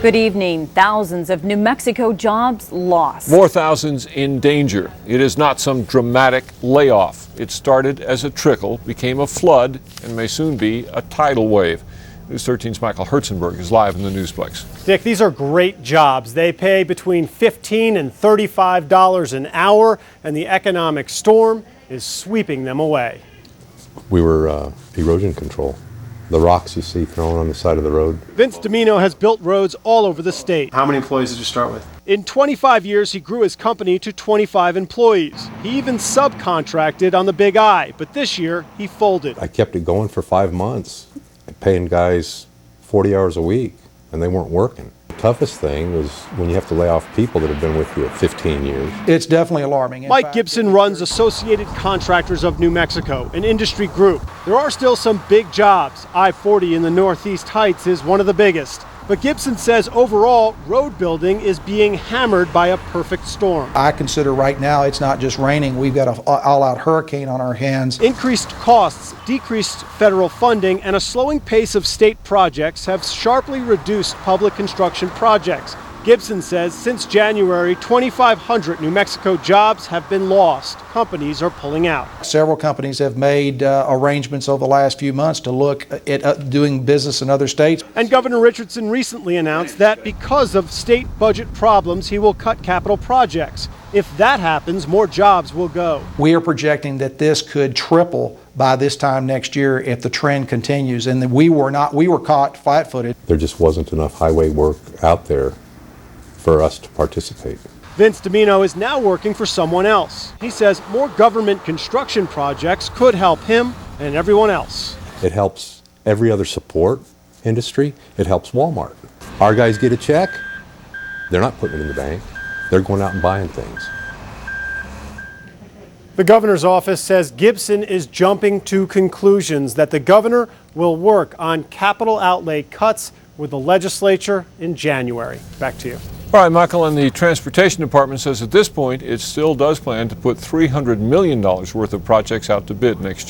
Good evening. Thousands of New Mexico jobs lost. More thousands in danger. It is not some dramatic layoff. It started as a trickle, became a flood, and may soon be a tidal wave. News 13's Michael Herzenberg is live in the Newsplex. Dick, these are great jobs. They pay between $15 and $35 an hour, and the economic storm is sweeping them away. We were erosion control. The rocks you see thrown on the side of the road. Vince Domino has built roads all over the state. How many employees did you start with? In 25 years, he grew his company to 25 employees. He even subcontracted on the Big I, but this year he folded. I kept it going for 5 months, paying guys 40 hours a week, and they weren't working. The toughest thing was when you have to lay off people that have been with you 15 years. It's definitely alarming. Mike Gibson runs Associated Contractors of New Mexico, an industry group. There are still some big jobs. I-40 in the Northeast Heights is one of the biggest. But Gibson says overall, road building is being hammered by a perfect storm. I consider right now it's not just raining, we've got an all-out hurricane on our hands. Increased costs, decreased federal funding, and a slowing pace of state projects have sharply reduced public construction projects. Gibson says since January, 2,500 New Mexico jobs have been lost. Companies are pulling out. Several companies have made arrangements over the last few months to look at doing business in other states. And Governor Richardson recently announced that because of state budget problems, he will cut capital projects. If that happens, more jobs will go. We are projecting that this could triple by this time next year if the trend continues, and that we were caught flat-footed. There just wasn't enough highway work out there for us to participate. Vince Domino is now working for someone else. He says more government construction projects could help him and everyone else. It helps every other support industry. It helps Walmart. Our guys get a check, they're not putting it in the bank. They're going out and buying things. The governor's office says Gibson is jumping to conclusions that the governor will work on capital outlay cuts with the legislature in January. Back to you. All right, Michael, and the Transportation Department says at this point it still does plan to put $300 million worth of projects out to bid next year.